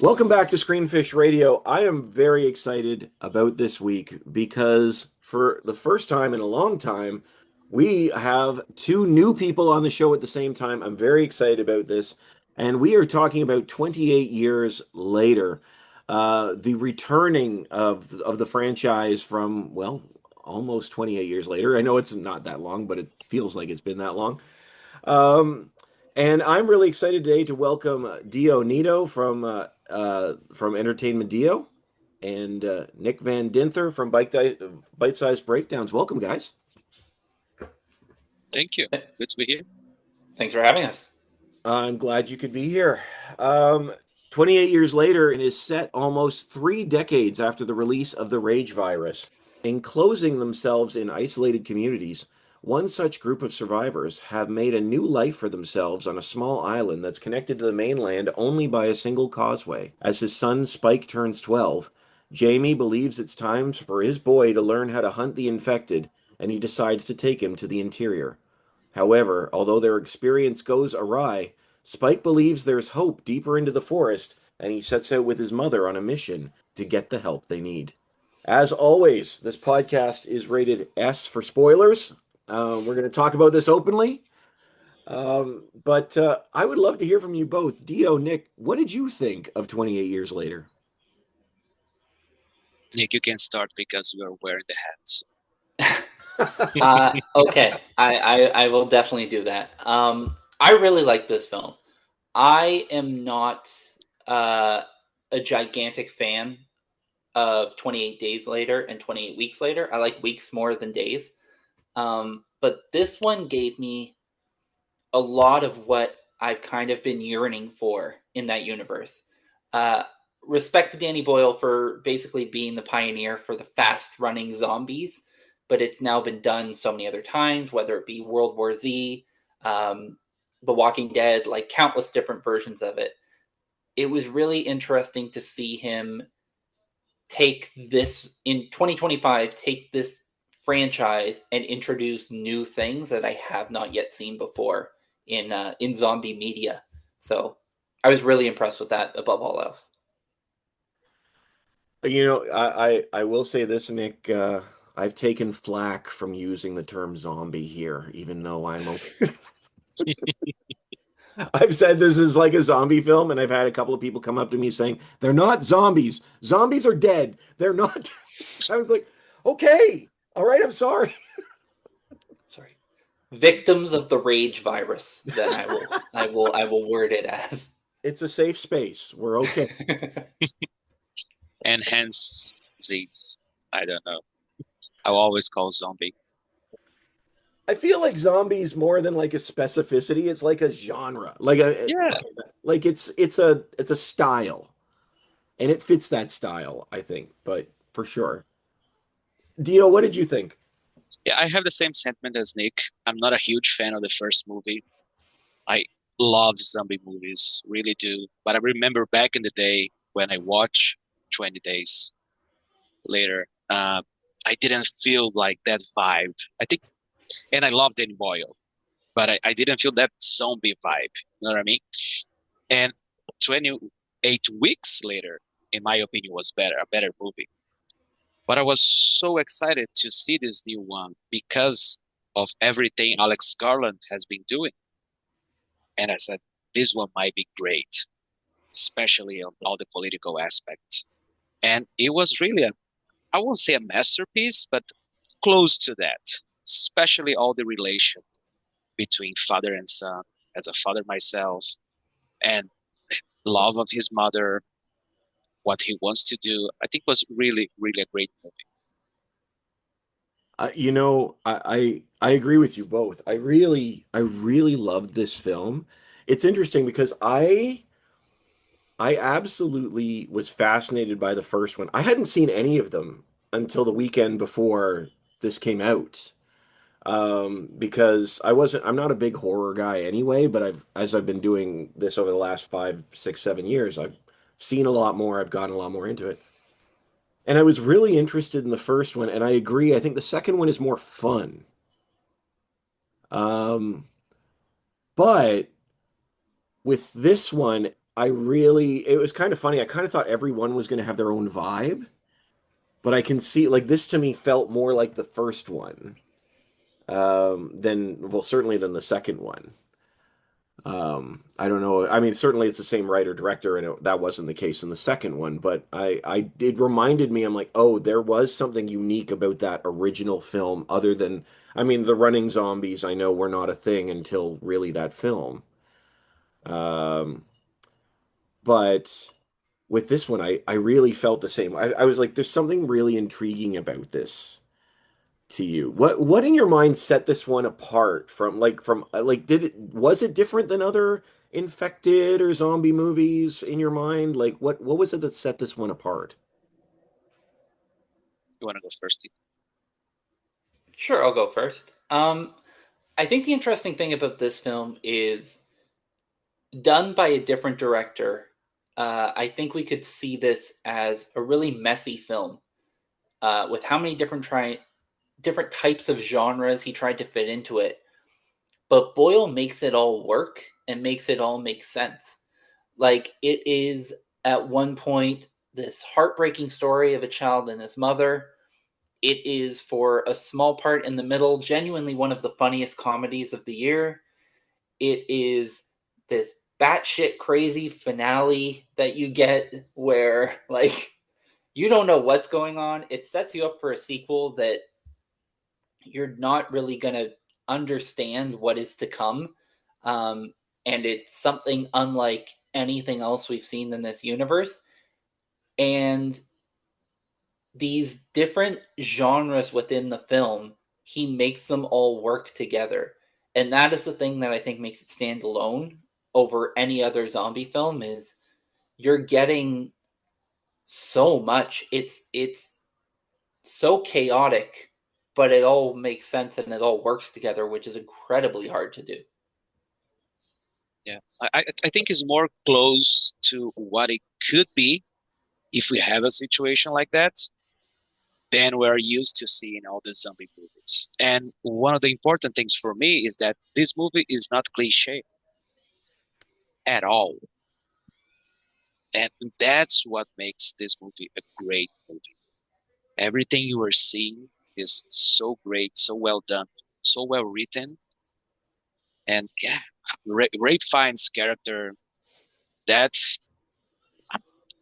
Welcome back to Screenfish Radio. I am very excited about this week because for the first time in a long time, we have two new people on the show at the same time. I'm very excited about this. And we are talking about 28 years later, the returning of the franchise from, well, almost 28 years later. I know it's not that long, but it feels like it's been that long. Um, and I'm really excited today to welcome Dio Neto from Entertainment Dio and Nick Van Dinther from Bite Size Breakdowns. Welcome, guys. Thank you. Good to be here. Thanks for having us. I'm glad you could be here. Um, 28 years later, and is set almost 3 decades after the release of the Rage virus. Enclosing themselves in isolated communities, one such group of survivors have made a new life for themselves on a small island that's connected to the mainland only by a single causeway. As his son Spike turns 12, Jamie believes it's time for his boy to learn how to hunt the infected, and he decides to take him to the interior. However, although their experience goes awry, Spike believes there's hope deeper into the forest, and he sets out with his mother on a mission to get the help they need. As always, this podcast is rated S for spoilers. We're going to talk about this openly. But I would love to hear from you both. Dio, Nick, what did you think of 28 years later? Nick, you can start because you are wearing the hats. Okay, I will definitely do that. I really like this film. I am not a gigantic fan of 28 Days Later and 28 Weeks Later. I like weeks more than days. But this one gave me a lot of what I've kind of been yearning for in that universe. Respect to Danny Boyle for basically being the pioneer for the fast running zombies, but it's now been done so many other times, whether it be World War Z, The Walking Dead, like countless different versions of it. It was really interesting to see him take this in 2025, take this franchise and introduce new things that I have not yet seen before in zombie media. So I was really impressed with that above all else. I will say this, Nick. I've taken flack from using the term zombie here, even though I've said this is like a zombie film, and I've had a couple of people come up to me saying they're not zombies. Zombies are dead. They're not. I was like, okay, all right, I'm sorry. Sorry, victims of the rage virus. Then I will word it as. It's a safe space. We're okay. And hence Z's. I don't know. I always call zombie. I feel like zombies more than like a specificity. It's like a genre, Yeah. like it's a style, and it fits that style, I think. But for sure, Dio, what did you think? Yeah, I have the same sentiment as Nick. I'm not a huge fan of the first movie. I love zombie movies, really do. But I remember back in the day when I watched 20 Days Later, I didn't feel like that vibe. I think, and I love Danny Boyle, but I didn't feel that zombie vibe. You know what I mean? And 28 weeks later, in my opinion, was a better movie. But I was so excited to see this new one because of everything Alex Garland has been doing. And I said, this one might be great, especially on all the political aspects. And it was really I won't say a masterpiece, but close to that, especially all the relation between father and son, as a father myself, and love of his mother, what he wants to do. I think was really, really a great movie. I agree with you both. I really loved this film. It's interesting because I absolutely was fascinated by the first one. I hadn't seen any of them until the weekend before this came out. Because I'm not a big horror guy anyway, but as I've been doing this over the last 5, 6, 7 years, I've seen a lot more. I've gotten a lot more into it. And I was really interested in the first one, and I agree. I think the second one is more fun. Um, but with this one, it was kind of funny. I kind of thought everyone was going to have their own vibe, but I can see like this to me felt more like the first one than well, certainly than the second one. I don't know. I mean, certainly it's the same writer director, and that wasn't the case in the second one. But it reminded me. I'm like, oh, there was something unique about that original film, other than, I mean, the running zombies. I know were not a thing until really that film. Um, but with this one, I really felt the same. I was like, there's something really intriguing about this to you. What in your mind set this one apart from like was it different than other infected or zombie movies in your mind? Like what was it that set this one apart? You want to go first, Steve? Sure, I'll go first. I think the interesting thing about this film is done by a different director. I think we could see this as a really messy film with how many different types of genres he tried to fit into it. But Boyle makes it all work and makes it all make sense. Like it is at one point this heartbreaking story of a child and his mother. It is for a small part in the middle, genuinely one of the funniest comedies of the year. It is this batshit crazy finale that you get where like you don't know what's going on. It sets you up for a sequel that you're not really going to understand what is to come. Um, and it's something unlike anything else we've seen in this universe. And these different genres within the film, he makes them all work together. And that is the thing that I think makes it stand alone over any other zombie film is you're getting so much. It's so chaotic, but it all makes sense and it all works together, which is incredibly hard to do. Yeah, I think it's more close to what it could be if we have a situation like that than we're used to seeing all the zombie movies. And one of the important things for me is that this movie is not cliche at all. And that's what makes this movie a great movie. Everything you are seeing is so great, so well done, so well written. And yeah, Ray Fiennes' character, that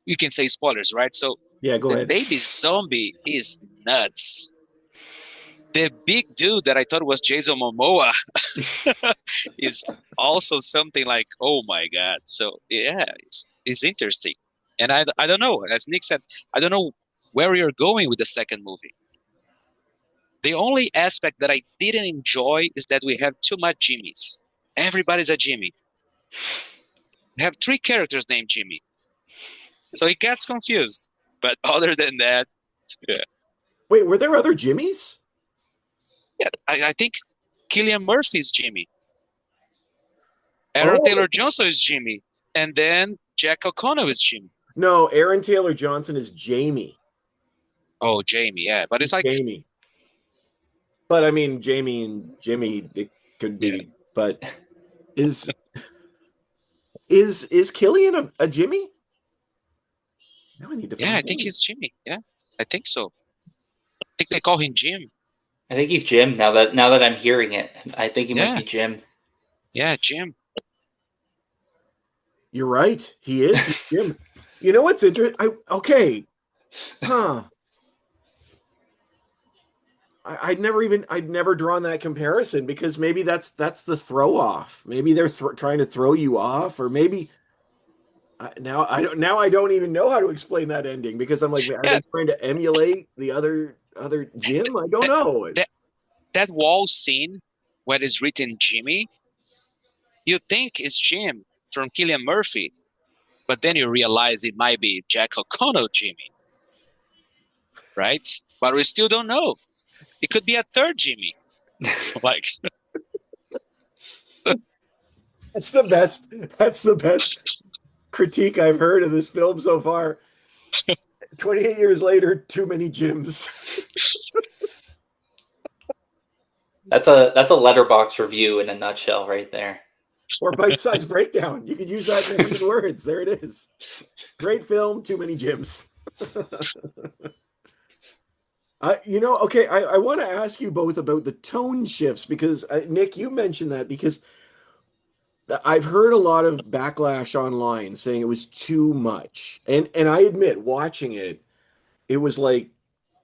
you can say spoilers, right? So Yeah, go the ahead. baby zombie is nuts. The big dude that I thought was Jason Momoa is also something like, oh my God. So yeah, it's interesting. And I don't know, as Nick said, I don't know where you're going with the second movie. The only aspect that I didn't enjoy is that we have too much Jimmys. Everybody's a Jimmy. We have three characters named Jimmy. So it gets confused. But other than that, yeah. Wait, were there other Jimmies? Yeah, I think Cillian Murphy's Jimmy. Aaron Oh, Taylor Johnson is Jimmy. And then Jack O'Connell is Jimmy. no, Aaron Taylor Johnson is Jamie. Oh, Jamie, yeah. But He's it's like, Jamie. But I mean, Jamie and Jimmy, it could yeah, be. But is is Killian a Jimmy? Now I need to yeah, find I think out. he's Jimmy. Yeah, I think so. I think they call him Jim. I think he's Jim now that I'm hearing it. I think he might Yeah, be Jim. yeah, Jim. You're right. He is. He's Jim. You know what's interesting? Okay. Huh. I'd never drawn that comparison because maybe that's the throw off. Maybe they're trying to throw you off, or maybe now I don't even know how to explain that ending because I'm like, are Yeah, they trying to emulate the other Jim? I don't that, know. that, that wall scene where it's written Jimmy, you think it's Jim from Cillian Murphy, but then you realize it might be Jack O'Connell Jimmy, right? But we still don't know. It could be a third Jimmy. Like, That's the best. That's the best critique I've heard of this film so far. 28 years later, too many Jims. That's a letterbox review in a nutshell right there. Or bite-sized breakdown. You could use that in 100 words. There it is. Great film, too many gyms. Okay, I want to ask you both about the tone shifts because Nick, you mentioned that because I've heard a lot of backlash online saying it was too much. And I admit, watching it, it was like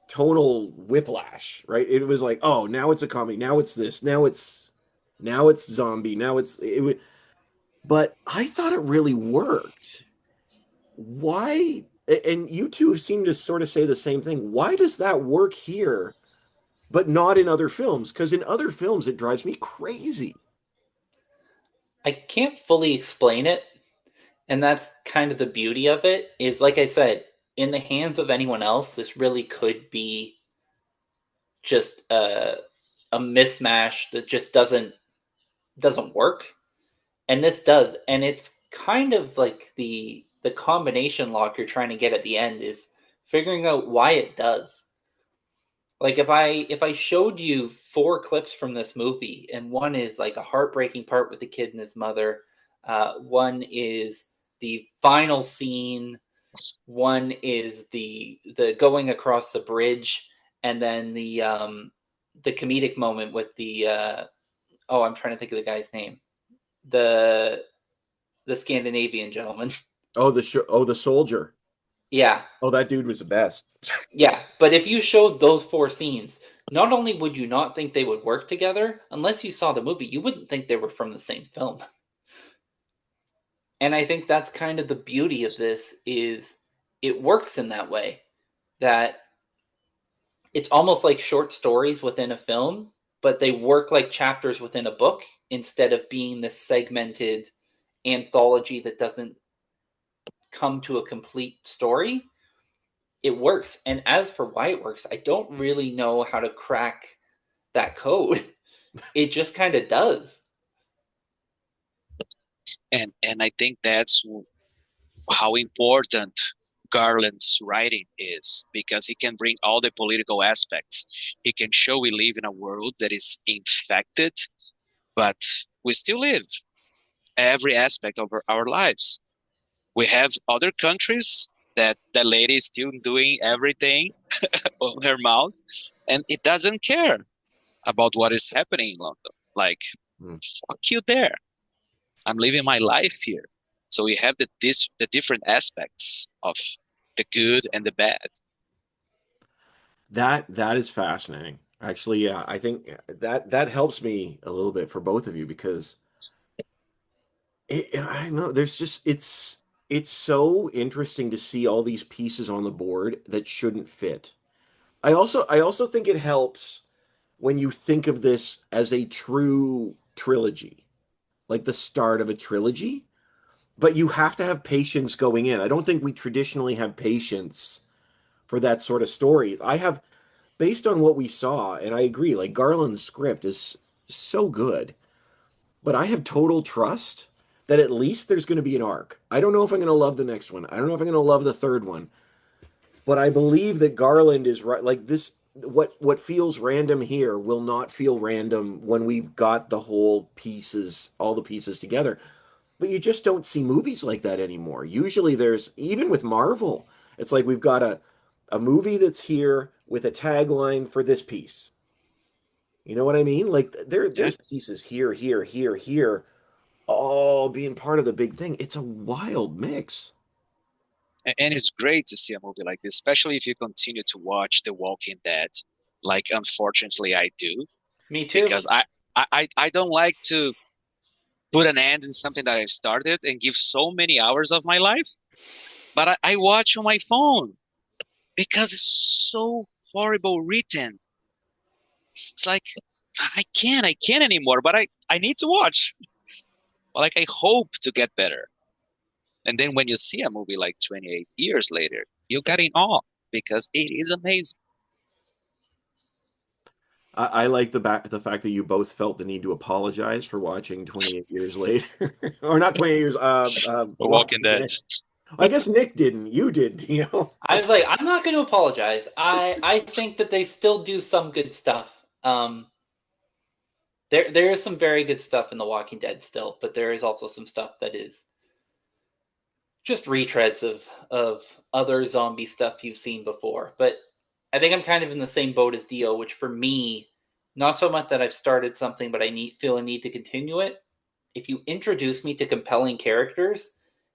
tonal whiplash, right? It was like, oh, now it's a comedy, now it's this, now it's zombie, but I thought it really worked. Why? And you two seem to sort of say the same thing. Why does that work here, but not in other films? Because in other films, it drives me crazy. I can't fully explain it, and that's kind of the beauty of it. Is like I said, in the hands of anyone else, this really could be just a mismatch that just doesn't work, and this does, and it's kind of like the combination lock you're trying to get at the end is figuring out why it does. Like if I showed you four clips from this movie, and one is like a heartbreaking part with the kid and his mother, one is the final scene, one is the going across the bridge, and then the comedic moment with the I'm trying to think of the guy's name, the the Scandinavian gentleman. Oh, the soldier. Yeah, Oh, that dude was the best. yeah. But if you showed those four scenes, not only would you not think they would work together, unless you saw the movie, you wouldn't think they were from the same film. And I think that's kind of the beauty of this is it works in that way that it's almost like short stories within a film, but they work like chapters within a book instead of being this segmented anthology that doesn't come to a complete story. It works. And as for why it works, I don't really know how to crack that code. It just kind of does. And I think that's how important Garland's writing is, because he can bring all the political aspects. He can show we live in a world that is infected, but we still live every aspect of our lives. We have other countries that the lady is still doing everything on her mouth, and it doesn't care about what is happening in London. Like, fuck you there. I'm living my life here. So we have the different aspects of the good and the bad. That is fascinating. Actually, yeah, I think that helps me a little bit for both of you because I know there's just it's so interesting to see all these pieces on the board that shouldn't fit. I also think it helps when you think of this as a true trilogy, like the start of a trilogy, but you have to have patience going in. I don't think we traditionally have patience for that sort of story. I have, based on what we saw, and I agree, like Garland's script is so good, but I have total trust that at least there's going to be an arc. I don't know if I'm going to love the next one. I don't know if I'm going to love the third one, but I believe that Garland is right. Like this, what feels random here will not feel random when we've got the whole pieces, all the pieces together. But you just don't see movies like that anymore. Usually there's, even with Marvel, it's like we've got a movie that's here with a tagline for this piece. You know what I mean? Like Yeah. there's pieces here, here, here, here, all being part of the big thing. It's a wild mix. And it's great to see a movie like this, especially if you continue to watch The Walking Dead, like unfortunately I do, Me too. because I don't like to put an end in something that I started and give so many hours of my life, but I watch on my phone because it's so horrible written. It's like I can't anymore, but I need to watch. Like I hope to get better. And then when you see a movie like 28 years later, you get in awe because it is amazing. I like the fact that you both felt the need to apologize for watching 28 years later, or not 28 years. The Walking Walking Dead. Dead. I guess Nick didn't. You did, you know. I was like, I'm not going to apologize. I think that they still do some good stuff. There is some very good stuff in The Walking Dead still, but there is also some stuff that is just retreads of other zombie stuff you've seen before. But I think I'm kind of in the same boat as Dio, which for me, not so much that I've started something, but I feel a need to continue it. If you introduce me to compelling characters,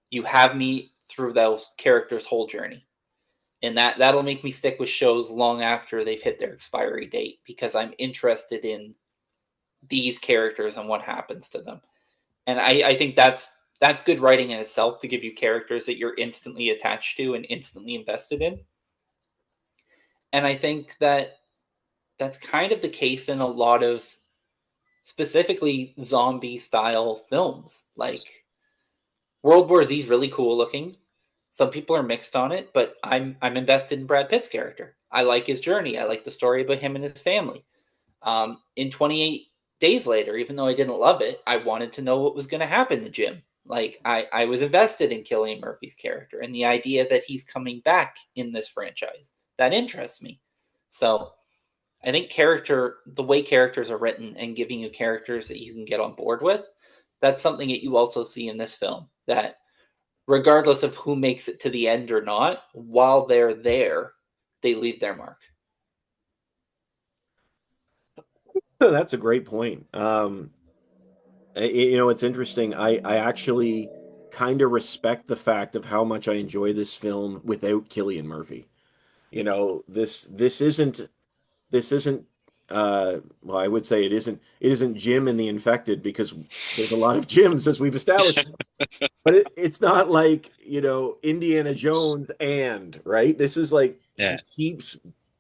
you have me through those characters' whole journey. And that'll make me stick with shows long after they've hit their expiry date, because I'm interested in these characters and what happens to them. And I think that's good writing in itself, to give you characters that you're instantly attached to and instantly invested in. And I think that that's kind of the case in a lot of specifically zombie style films. Like World War Z is really cool looking. Some people are mixed on it, but I'm invested in Brad Pitt's character. I like his journey. I like the story about him and his family. In 28 Days Later, even though I didn't love it, I wanted to know what was going to happen to Jim. Like I was invested in Cillian Murphy's character and the idea that he's coming back in this franchise. That interests me. So I think the way characters are written and giving you characters that you can get on board with, that's something that you also see in this film. That regardless of who makes it to the end or not, while they're there, they leave their mark. That's a great point. It's interesting. I actually kind of respect the fact of how much I enjoy this film without Cillian Murphy. This isn't well, I would say it isn't Jim and the Infected, because there's a lot of Jims, as we've established. But it's not like, Indiana Jones, right? This is like he Yeah. keeps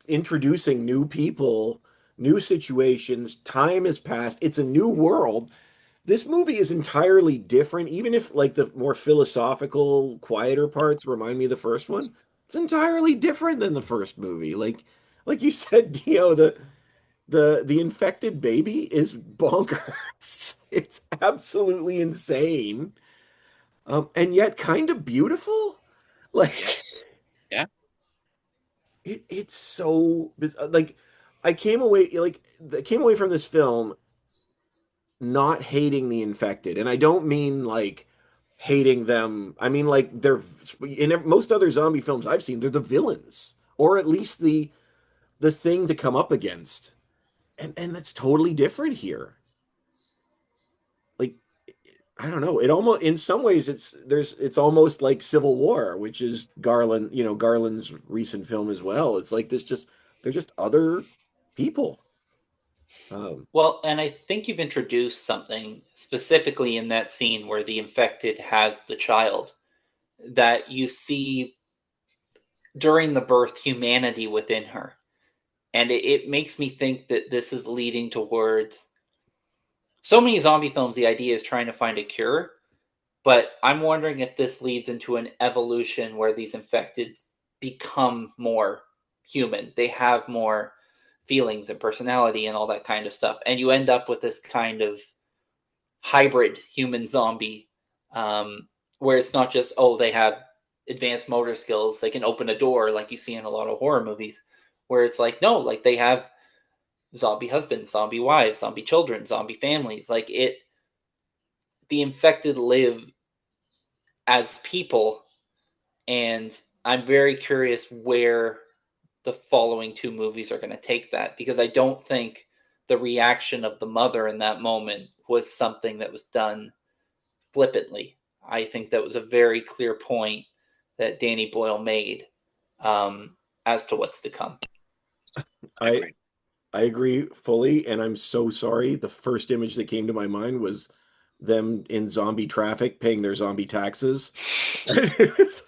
introducing new people, new situations. Time has passed. It's a new world. This movie is entirely different, even if like the more philosophical, quieter parts remind me of the first one. It's entirely different than the first movie. Like you said, Dio, the infected baby is bonkers. It's absolutely insane. And yet kind of beautiful. Like Yes. Yeah. it's so like I came away from this film not hating the infected, and I don't mean like hating them. I mean like they're in most other zombie films I've seen, they're the villains, or at least the thing to come up against, and that's totally different here. Like I don't know. It almost, in some ways, it's almost like Civil War, which is Garland's recent film as well. It's like they're just other people. Um, Well, and I think you've introduced something specifically in that scene where the infected has the child, that you see during the birth humanity within her. And it makes me think that this is leading towards so many zombie films. The idea is trying to find a cure, but I'm wondering if this leads into an evolution where these infected become more human. They have more feelings and personality and all that kind of stuff. And you end up with this kind of hybrid human zombie, where it's not just, oh, they have advanced motor skills, they can open a door like you see in a lot of horror movies, where it's like, no, like they have zombie husbands, zombie wives, zombie children, zombie families. Like the infected live as people. And I'm very curious where the following two movies are going to take that, because I don't think the reaction of the mother in that moment was something that was done flippantly. I think that was a very clear point that Danny Boyle made, as to what's to come. I I agree. I agree fully, and I'm so sorry. The first image that came to my mind was them in zombie traffic paying their zombie taxes. It's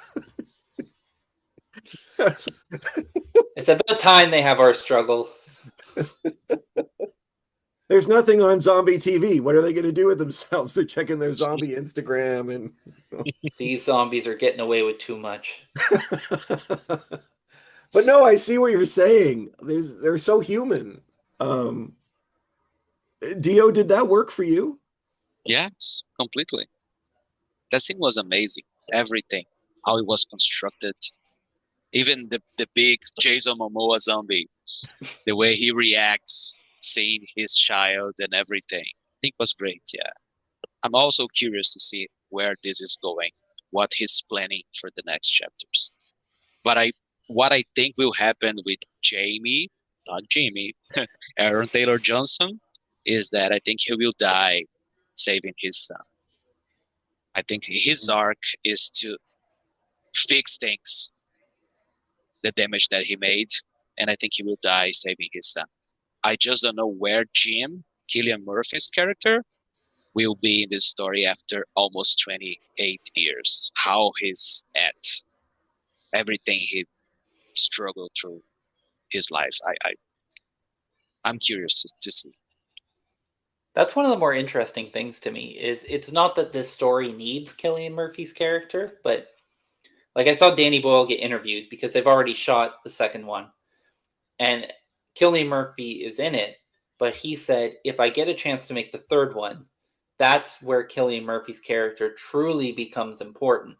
about time they have our struggle. There's nothing on zombie TV. What are they going to do with themselves? They're checking their zombie Instagram and These zombies are getting away with too much. But no, I see what you're saying. They're so human. Um, Dio, did that work for you? Yes, completely. That scene was amazing. Everything, how it was constructed, even the big Jason Momoa zombie, the way he reacts. seeing his child and everything. I think was great. Yeah, I'm also curious to see where this is going, what he's planning for the next chapters. But what I think will happen with Jamie, not Jimmy, Aaron Taylor Johnson, is that I think he will die saving his son. I think his arc is to fix things, the damage that he made, and I think he will die saving his son. I just don't know where Jim, Killian Murphy's character, will be in this story after almost 28 years. How he's at everything he struggled through his life. I'm curious to see. That's one of the more interesting things to me is it's not that this story needs Killian Murphy's character, but like I saw Danny Boyle get interviewed because they've already shot the second one. And Killian Murphy is in it, but he said, if I get a chance to make the third one, that's where Killian Murphy's character truly becomes important.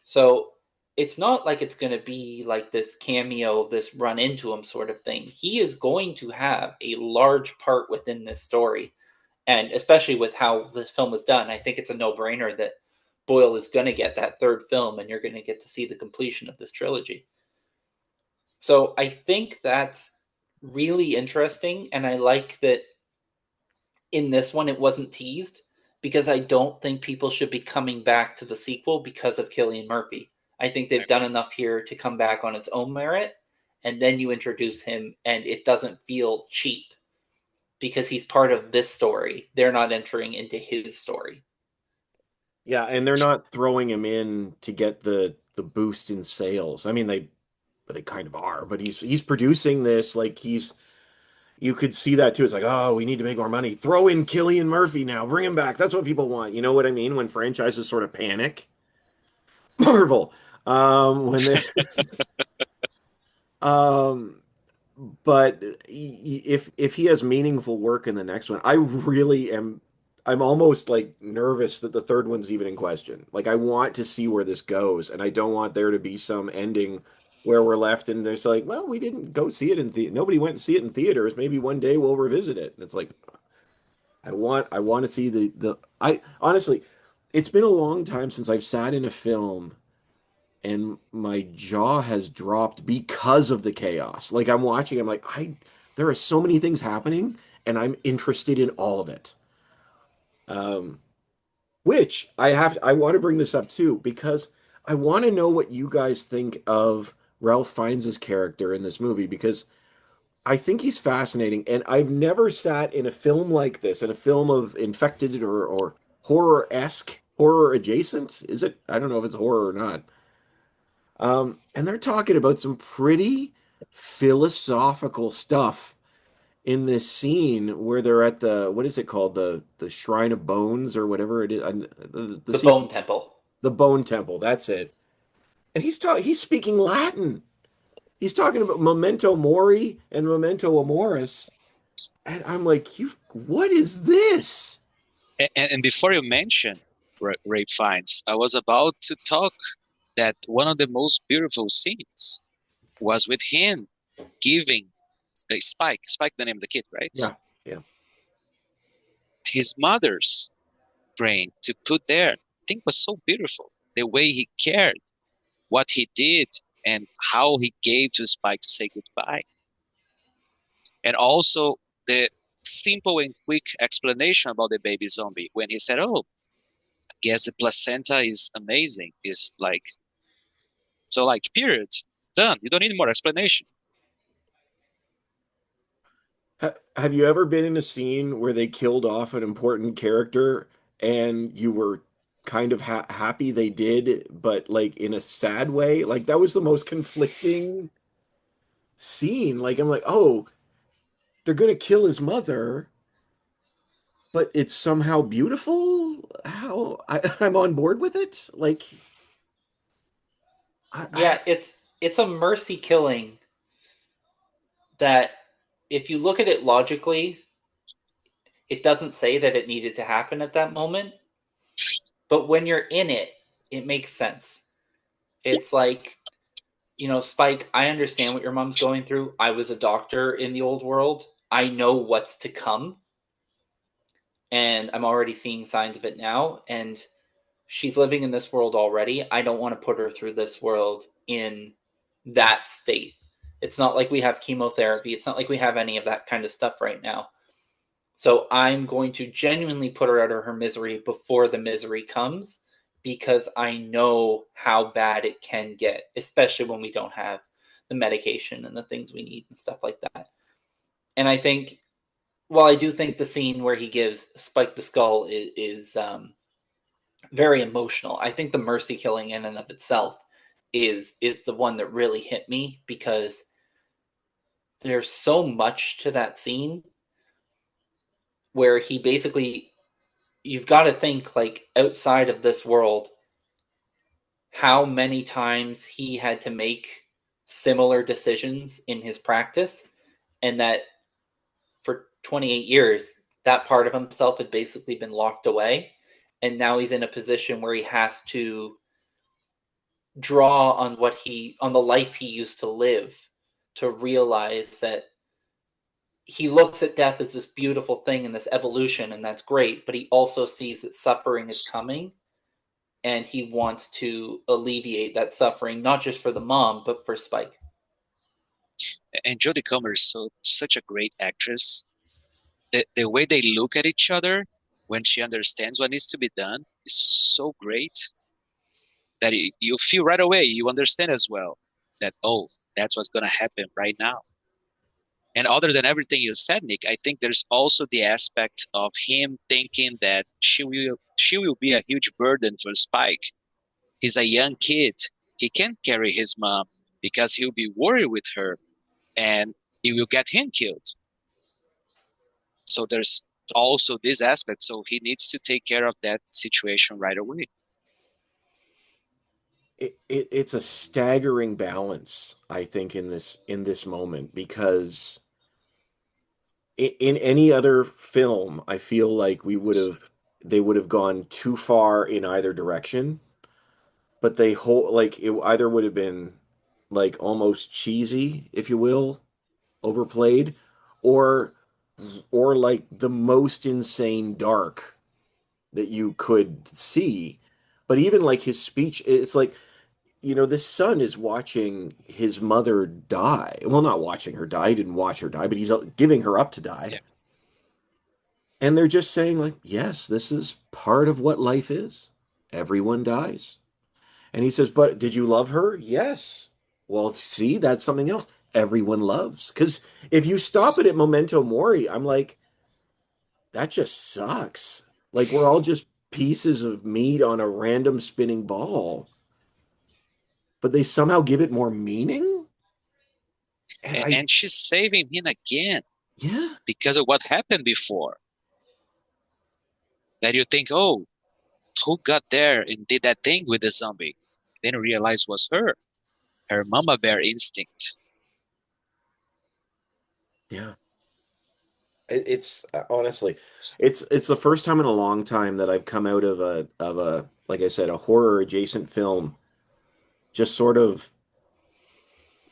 So it's not like it's going to be like this cameo, this run into him sort of thing. He is going to have a large part within this story. And especially with how this film was done, I think it's a no-brainer that Boyle is going to get that third film and you're going to get to see the completion of this trilogy. So I think that's really interesting. And I like that in this one, it wasn't teased because I don't think people should be coming back to the sequel because of Killian Murphy. I think they've done enough here to come back on its own merit. And then you introduce him and it doesn't feel cheap because he's part of this story. They're not entering into his story. Yeah, and they're not throwing him in to get the boost in sales. I mean, they kind of are, but he's producing this like you could see that too. It's like, oh, we need to make more money. Throw in Killian Murphy now. Bring him back. That's what people want. You know what I mean? When franchises sort of panic. Marvel. When they um but if he has meaningful work in the next one, I really am. I'm almost like nervous that the third one's even in question. Like I want to see where this goes, and I don't want there to be some ending where we're left and there's like, well, we didn't go see it in the nobody went to see it in theaters. Maybe one day we'll revisit it. And it's like I want to see the I honestly, it's been a long time since I've sat in a film and my jaw has dropped because of the chaos. Like I'm watching, I'm like, there are so many things happening, and I'm interested in all of it. Um, which I want to bring this up too, because I want to know what you guys think of Ralph Fiennes' character in this movie, because I think he's fascinating, and I've never sat in a film like this, in a film of infected or horror-esque, horror adjacent. Is it? I don't know if it's horror or not. And they're talking about some pretty philosophical stuff in this scene where they're at the what is it called, the Shrine of Bones or whatever it is, The Bone Temple. the Bone Temple. That's it. And he's speaking Latin. He's talking about memento mori and memento amoris, and I'm like, what is this? And before you mention Ray Fiennes, I was about to talk that one of the most beautiful scenes was with him giving Spike, the name of the kid, right? Yeah, yeah. His mother's brain to put there. I think was so beautiful. The way he cared, what he did, and how he gave to Spike to say goodbye. And also the simple and quick explanation about the baby zombie when he said, "Oh, I guess the placenta is amazing." Is like so like period. Done. You don't need more explanation. Have you ever been in a scene where they killed off an important character and you were kind of happy they did, but like in a sad way? Like that was the most conflicting scene. Like I'm like, oh, they're gonna kill his mother, but it's somehow beautiful. How I'm on board with it. Like, I Yeah, it's a mercy killing that if you look at it logically, it doesn't say that it needed to happen at that moment. But when you're in it, it makes sense. It's like, Spike, I understand what your mom's going through. I was a doctor in the old world. I know what's to come, and I'm already seeing signs of it now. And she's living in this world already. I don't want to put her through this world in that state. It's not like we have chemotherapy. It's not like we have any of that kind of stuff right now. So I'm going to genuinely put her out of her misery before the misery comes, because I know how bad it can get, especially when we don't have the medication and the things we need and stuff like that. And I think, well, I do think the scene where he gives Spike the skull is very emotional. I think the mercy killing in and of itself is the one that really hit me, because there's so much to that scene where he basically, you've got to think, like, outside of this world, how many times he had to make similar decisions in his practice, and that for 28 years that part of himself had basically been locked away, and now he's in a position where he has to draw on on the life he used to live, to realize that he looks at death as this beautiful thing and this evolution, and that's great, but he also sees that suffering is coming, and he wants to alleviate that suffering, not just for the mom, but for Spike. And Jodie Comer is such a great actress. The way they look at each other when she understands what needs to be done is so great that you feel right away, you understand as well that, oh, that's what's going to happen right now. And other than everything you said, Nick, I think there's also the aspect of him thinking that she will be a huge burden for Spike. He's a young kid. He can't carry his mom because he'll be worried with her and he will get him killed. So there's also this aspect. So he needs to take care of that situation right away. It's a staggering balance, I think, in this moment, because in any other film, I feel like they would have gone too far in either direction, but they hold like it either would have been like almost cheesy, if you will, overplayed, or like the most insane dark that you could see. But even like his speech, it's like, this son is watching his mother die. Well, not watching her die. He didn't watch her die, but he's giving her up to die. Yeah. And they're just saying, like, yes, this is part of what life is. Everyone dies. And he says, but did you love her? Yes. Well, see, that's something else. Everyone loves. Because if you stop it at memento mori, I'm like, that just sucks. Like, we're all just pieces of meat on a random spinning ball, but they somehow give it more meaning. And And she's saving him again yeah, because of what happened before. That you think, oh, who got there and did that thing with the zombie? Then you realize it was her mama bear instinct. yeah. It's honestly, it's the first time in a long time that I've come out of a like I said, a horror adjacent film, just sort of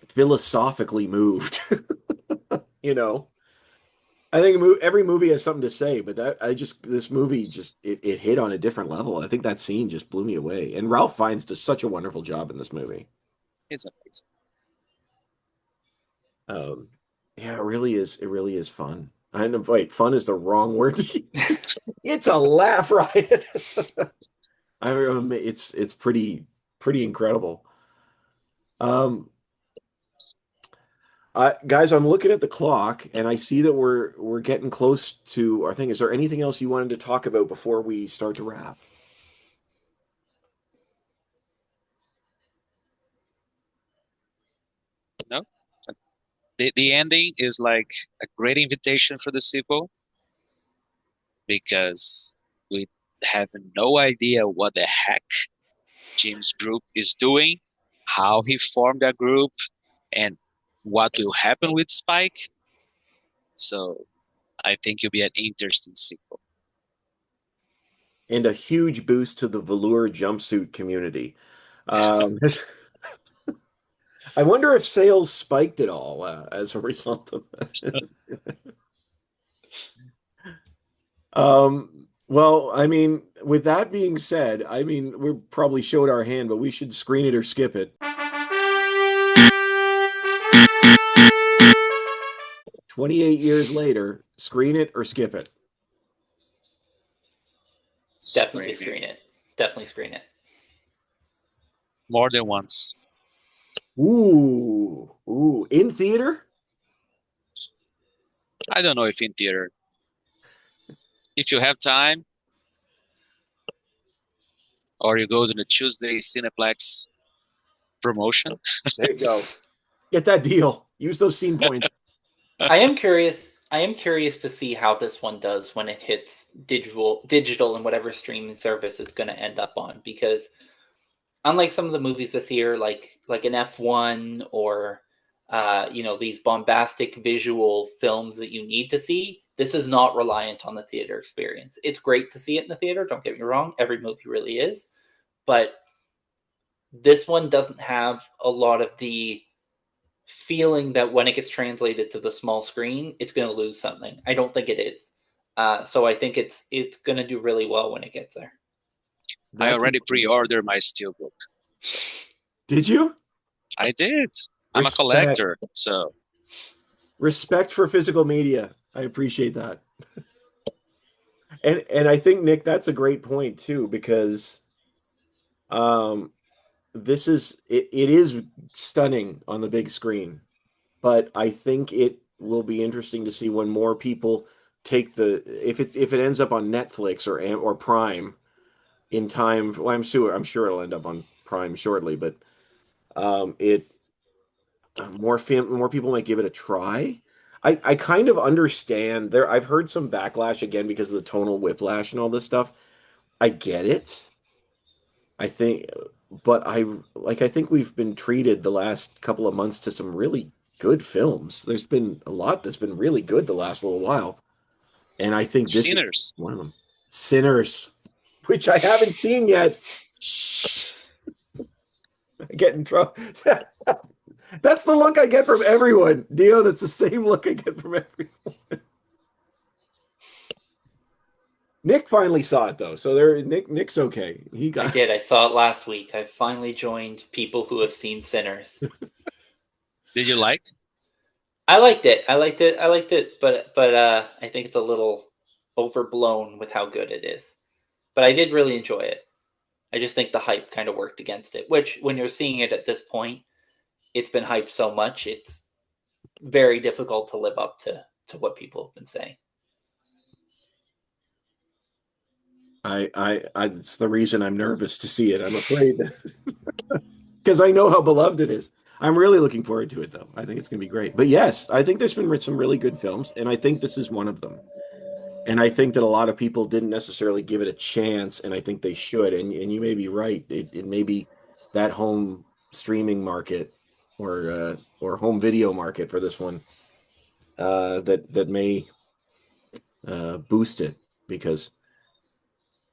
philosophically moved. You know, I think every movie has something to say, but this movie just it hit on a different level. I think that scene just blew me away, and Ralph Fiennes does such a wonderful job in this movie. It's amazing. Um, yeah, it really is. It really is fun. I know, wait, fun is the wrong word. It's a laugh riot. It's pretty incredible. Um, guys, I'm looking at the clock and I see that we're getting close to our thing. Is there anything else you wanted to talk about before we start to wrap? No, the ending is like a great invitation for the sequel because we have no idea what the heck Jim's group is doing, how he formed a group, and what will happen with Spike. So I think it'll be an interesting sequel. And a huge boost to the velour jumpsuit community. I wonder if sales spiked at all as a result of that. Well, I mean, with that being said, I mean, we probably showed our hand, but we should screen it or skip it. 28 years later, screen it or skip it. Definitely Screaming. screen it. Definitely screen it. More than once. Ooh, in theater? I don't know if in theater. If you have time, or you go to the Tuesday Cineplex promotion. There you go. Get that deal. Use those scene points. I am curious. I am curious to see how this one does when it hits digital, and whatever streaming service it's going to end up on. Because unlike some of the movies this year, like an F1 or these bombastic visual films that you need to see, this is not reliant on the theater experience. It's great to see it in the theater. Don't get me wrong; every movie really is, but this one doesn't have a lot of the feeling that when it gets translated to the small screen, it's going to lose something. I don't think it is. So I think it's going to do really well when it gets there. I That's already incredible. pre-ordered my steelbook. So Did you? I did. I'm a Respect. collector, so Respect for physical media. I appreciate that. And I think Nick, that's a great point too, because um it is stunning on the big screen, but I think it will be interesting to see when more people take the if it ends up on Netflix or Prime in time. Well, I'm sure it'll end up on Prime shortly, but it more people might give it a try. I kind of understand there. I've heard some backlash again because of the tonal whiplash and all this stuff. I get it. I think, but I think we've been treated the last couple of months to some really good films. There's been a lot that's been really good the last little while, and I think this is Sinners. one of them. Sinners, which I haven't seen yet. Shh, I get in trouble. That's the look I get from everyone, Dio. That's the same look I get from everyone. Nick finally saw it though, so Nick's okay. He I got. did. I saw it last week. I finally joined people who have seen Sinners. Did you like? I liked it. I liked it. I liked it, but I think it's a little overblown with how good it is. But I did really enjoy it. I just think the hype kind of worked against it. Which, when you're seeing it at this point, it's been hyped so much. It's very difficult to live up to what people have been saying. It's the reason I'm nervous to see it. I'm afraid because I know how beloved it is. I'm really looking forward to it though. I think it's going to be great. But yes, I think there's been some really good films, and I think this is one of them. And I think that a lot of people didn't necessarily give it a chance, and I think they should. And you may be right. It may be that home streaming market or home video market for this one that may boost it because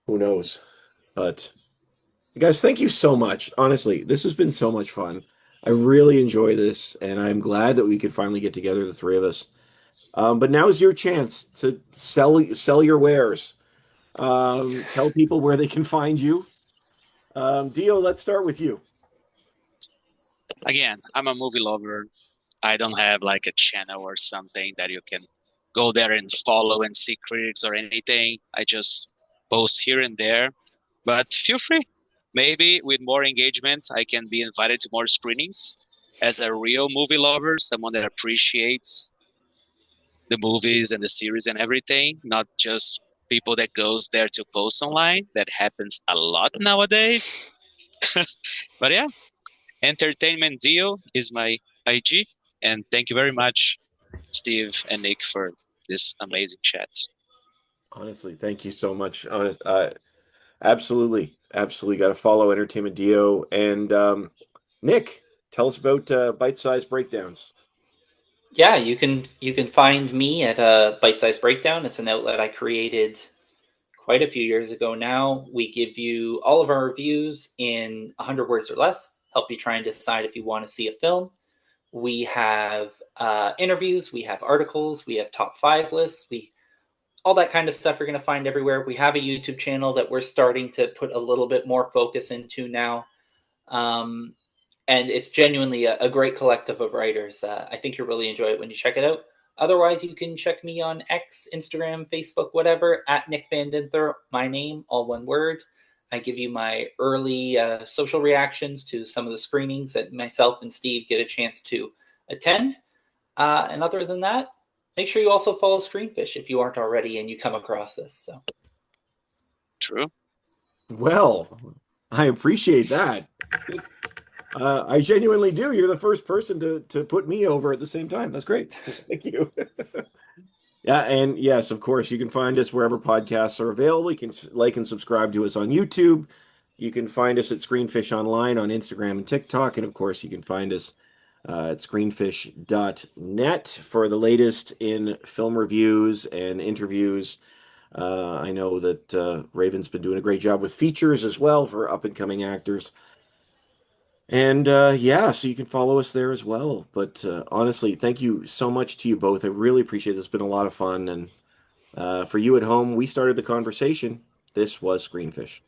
who knows. But guys, thank you so much. Honestly, this has been so much fun. I really enjoy this, and I'm glad that we could finally get together, the three of us. But now is your chance to sell your wares. Tell people where they can find you. Dio, let's start with you. Again, I'm a movie lover. I don't have like a channel or something that you can go there and follow and see critics or anything. I just post here and there. But feel free. Maybe with more engagement, I can be invited to more screenings as a real movie lover, someone that appreciates the movies and the series and everything, not just people that goes there to post online. That happens a lot nowadays. But yeah, Entertainment Deal is my IG. And thank you very much, Steve and Nick, for this amazing chat. Honestly, thank you so much. Absolutely got to follow Entertainment Dio and Nick. Tell us about bite-sized breakdowns. Yeah, you can find me at Bite Size Breakdown. It's an outlet I created quite a few years ago now. We give you all of our reviews in 100 words or less, help you try and decide if you want to see a film. We have interviews, we have articles, we have top five lists. We all that kind of stuff you're going to find everywhere. We have a YouTube channel that we're starting to put a little bit more focus into now. And it's genuinely a great collective of writers. I think you'll really enjoy it when you check it out. Otherwise, you can check me on X, Instagram, Facebook, whatever, at Nick Van Dinther, my name, all one word. I give you my early social reactions to some of the screenings that myself and Steve get a chance to attend. And other than that, make sure you also follow Screenfish if you aren't already and you come across this. So True. Well, I appreciate that. I genuinely do. You're the first person to put me over at the same time. That's great. Thank you. Yeah, and yes, of course, you can find us wherever podcasts are available. You can like and subscribe to us on YouTube. You can find us at Screenfish Online on Instagram and TikTok. And of course, you can find us at screenfish.net for the latest in film reviews and interviews. I know that Raven's been doing a great job with features as well for up and coming actors. And yeah, so you can follow us there as well. But honestly, thank you so much to you both. I really appreciate it. It's been a lot of fun. And for you at home, we started the conversation. This was Screenfish.